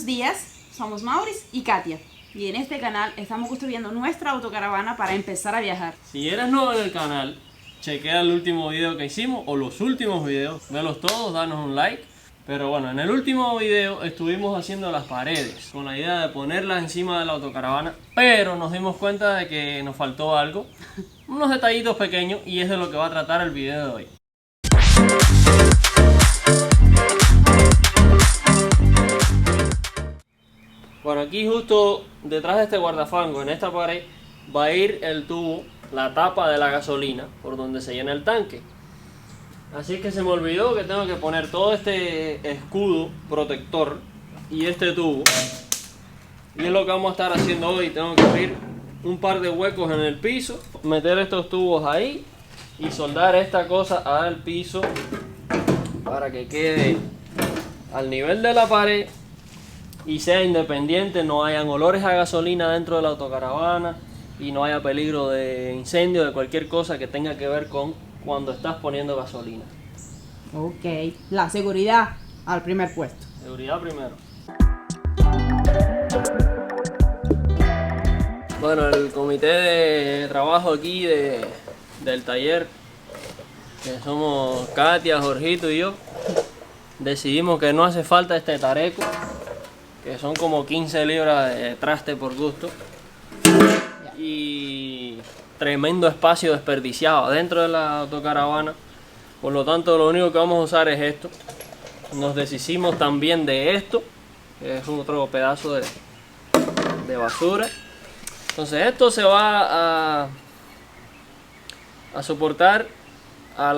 días, somos Maurice y Katia y en este canal estamos construyendo nuestra autocaravana para empezar a viajar. Si eres nuevo en el canal, chequea el último video que hicimos o los últimos videos, velos todos, danos un like. Pero bueno, en el último video estuvimos haciendo las paredes con la idea de ponerlas encima de la autocaravana, pero nos dimos cuenta de que nos faltó algo, unos detallitos pequeños, y es de lo que va a tratar el video de hoy. Bueno, aquí justo detrás de este guardafango, en esta pared, va a ir el tubo, la tapa de la gasolina, por donde se llena el tanque. Así que se me olvidó que tengo que poner todo este escudo protector y este tubo. Y es lo que vamos a estar haciendo hoy. Tengo que abrir un par de huecos en el piso, meter estos tubos ahí y soldar esta cosa al piso para que quede al nivel de la pared y sea independiente, no hayan olores a gasolina dentro de la autocaravana y no haya peligro de incendio, de cualquier cosa que tenga que ver con cuando estás poniendo gasolina. Ok, la seguridad al primer puesto. Seguridad primero. Bueno, el comité de trabajo aquí del taller, que somos Katia, Jorgito y yo, decidimos que no hace falta este tareco, que son como 15 libras de traste por gusto. Y tremendo espacio desperdiciado dentro de la autocaravana. Por lo tanto, lo único que vamos a usar es esto. Nos deshicimos también de esto, que es otro pedazo de basura. Entonces esto se va a soportar a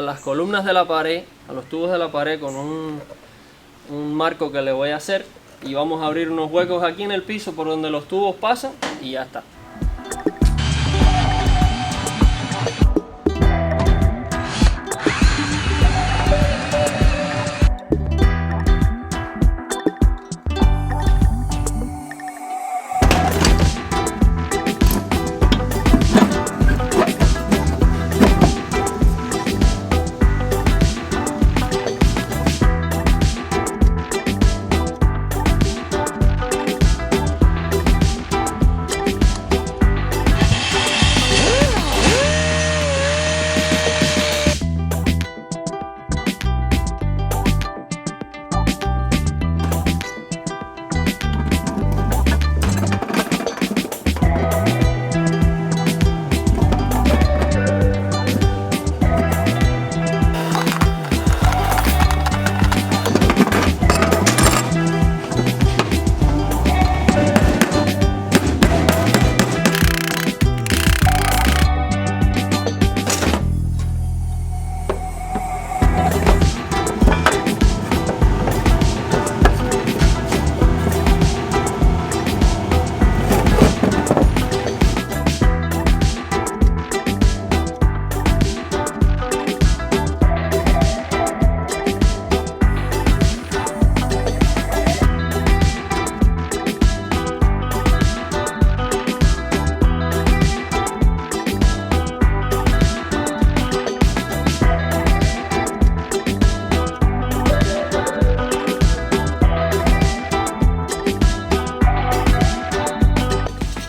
las columnas de la pared, a los tubos de la pared, con un marco que le voy a hacer. Y vamos a abrir unos huecos aquí en el piso por donde los tubos pasan y ya está.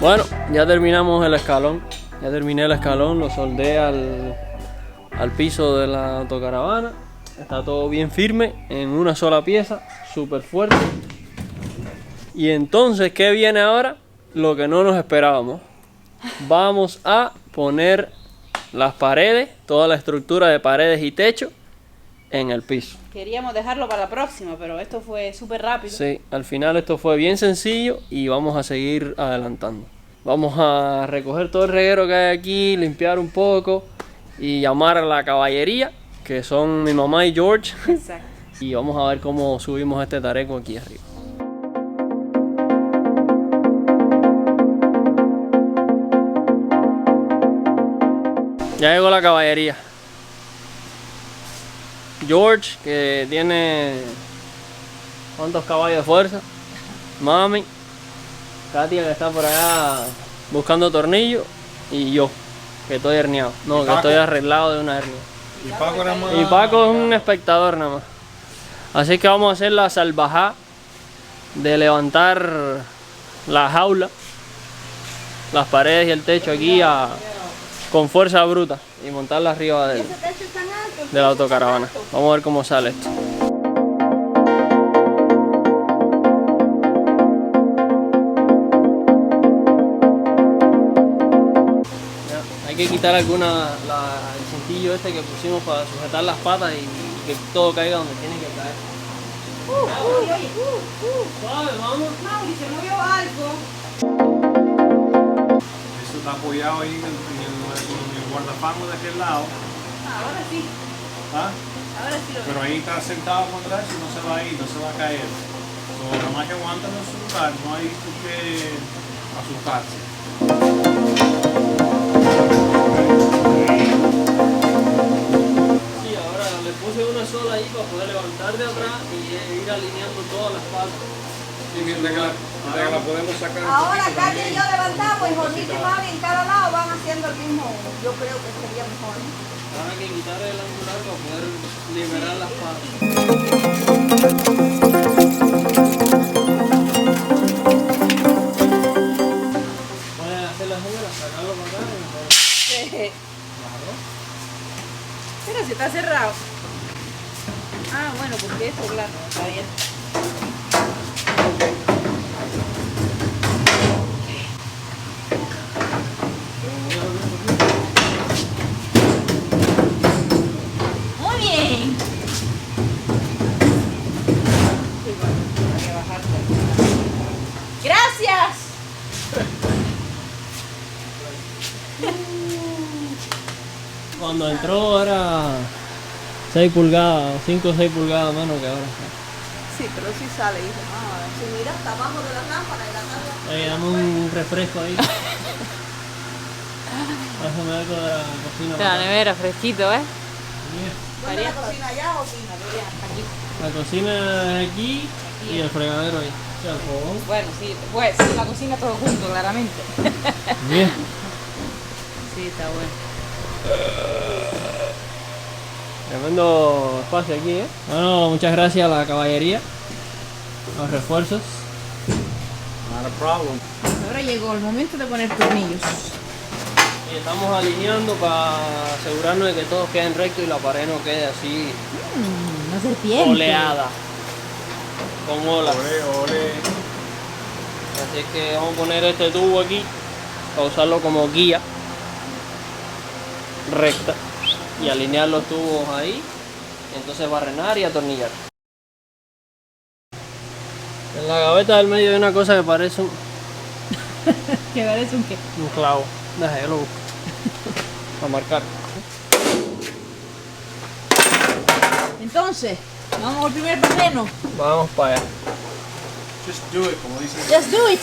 Bueno, ya terminamos el escalón. Ya terminé el escalón, lo soldé al piso de la autocaravana. Está todo bien firme, en una sola pieza, súper fuerte. Y entonces, ¿qué viene ahora? Lo que no nos esperábamos. Vamos a poner las paredes, toda la estructura de paredes y techo en el piso. Queríamos dejarlo para la próxima, pero esto fue súper rápido. Sí, al final esto fue bien sencillo y vamos a seguir adelantando. Vamos a recoger todo el reguero que hay aquí, limpiar un poco y llamar a la caballería, que son mi mamá y George. Exacto. Y vamos a ver cómo subimos este tareco aquí arriba. Ya llegó la caballería. George, que tiene ¿cuántos caballos de fuerza? Mami, Katia, que está por allá buscando tornillos, y yo, que estoy herniado. No, que estoy arreglado de una hernia. Y Paco nada más. Y Paco es un espectador nada más. Así que vamos a hacer la salvajá de levantar la jaula, las paredes y el techo aquí con fuerza bruta y montarla arriba de la autocaravana. Vamos a ver cómo sale esto. Hay que quitar el cintillo este que pusimos para sujetar las patas y que todo caiga donde tiene que caer. Suave, vamos. Mauri, se movió algo. Eso está apoyado ahí en el guardafango de aquel lado. Ahora sí. ¿Ah? Ahora sí lo veo. Pero ahí está sentado por atrás y no se va a ir, no se va a caer. Nada más que aguantan en su lugar, no hay por qué asustarse. Sí, ahora le puse una sola ahí para poder levantar de atrás y ir alineando todas las patas. Y mientras que la podemos sacar un Ahora poquito Katia y también. yo levantamos y Jorgito y Mauri en cada lado van haciendo el mismo. Yo creo que sería mejor. Ahora hay que quitar el angular para poder liberar las patas. Puedes hacer las uñas, sacarlo para acá y mejor. Pero si está cerrado. Ah, bueno, porque esto, claro, está bien. Muy bien. Gracias. Cuando entró era 6 pulgadas, 5 o 6 pulgadas menos que ahora. Sí, pero sí sale, hijo. Ah, si mira hasta abajo de la lámpara y la tabla. Ahí, dame un refresco ahí. Pásame algo de la cocina. La nevera, fresquito, ¿eh? ¿Dónde la cocina allá o cocina? Aquí. La cocina es aquí y el fregadero ahí. O sea, el fogón. Bueno, sí, pues la cocina todo junto, claramente. Bien. Sí, está bueno. Tremendo espacio aquí, ¿eh? Bueno, muchas gracias a la caballería, los refuerzos. Not a problem. Ahora llegó el momento de poner tornillos. Y estamos alineando para asegurarnos de que todos queden rectos y la pared no quede así Una serpiente. oleada, con olas. Ole, ole. Así es que vamos a poner este tubo aquí para usarlo como guía recta y alinear los tubos ahí, y entonces barrenar y atornillar. En la gaveta del medio hay una cosa que parece ¿Qué parece un qué? un clavo. Deja, yo lo busco para marcar. Entonces, vamos al primer barreno. Vamos para allá. Just do it, como dicen. Just do it.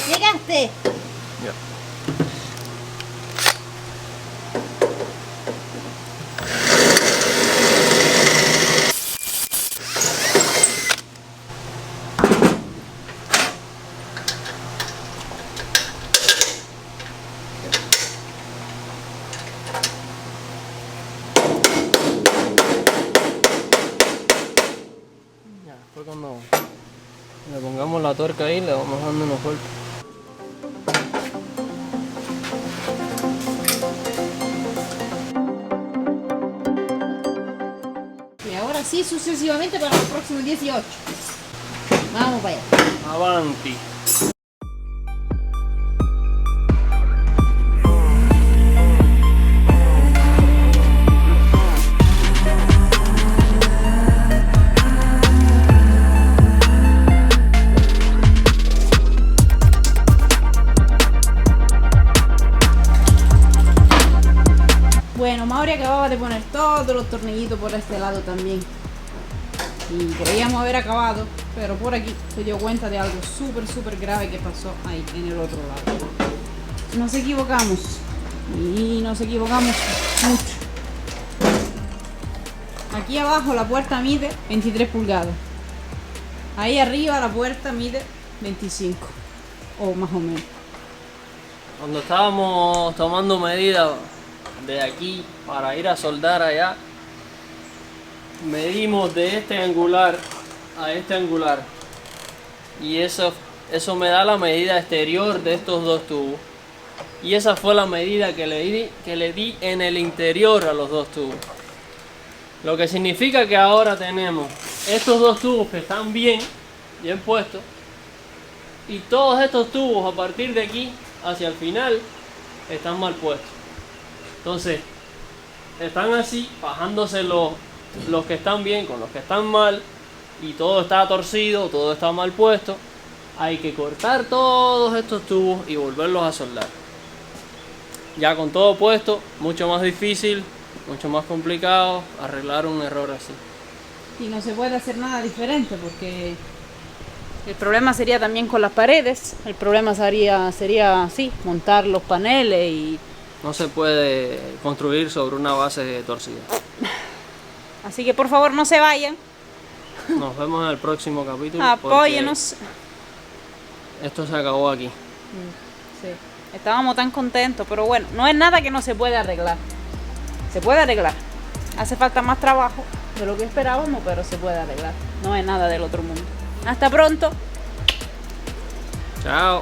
Llegaste. Ya, después cuando le pongamos la tuerca ahí, le vamos dando unos golpes. Y ahora sí, sucesivamente para los próximos 18. Vamos para allá. Avanti. Bueno, Mauri acababa de poner todos los tornillitos por este lado también. Y creíamos haber acabado, pero por aquí se dio cuenta de algo súper grave que pasó ahí en el otro lado. Nos equivocamos. Y nos equivocamos mucho. Aquí abajo la puerta mide 23 pulgadas. Ahí arriba la puerta mide 25. O más o menos. Cuando estábamos tomando medidas de aquí para ir a soldar allá, medimos de este angular a este angular y eso me da la medida exterior de estos dos tubos, y esa fue la medida que le di en el interior a los dos tubos, lo que significa que ahora tenemos estos dos tubos que están bien puestos, y todos estos tubos a partir de aquí hacia el final están mal puestos. Entonces están así, bajándose los que están bien con los que están mal, y todo está torcido, todo está mal puesto. Hay que cortar todos estos tubos y volverlos a soldar. Ya con todo puesto, mucho más difícil, mucho más complicado arreglar un error así. Y no se puede hacer nada diferente porque el problema sería también con las paredes. El problema sería así, montar los paneles y... No se puede construir sobre una base torcida. Así que por favor no se vayan. Nos vemos en el próximo capítulo. Apóyenos. Esto se acabó aquí. Sí. Estábamos tan contentos, pero bueno, no es nada que no se puede arreglar. Se puede arreglar. Hace falta más trabajo de lo que esperábamos, pero se puede arreglar. No es nada del otro mundo. Hasta pronto. Chao.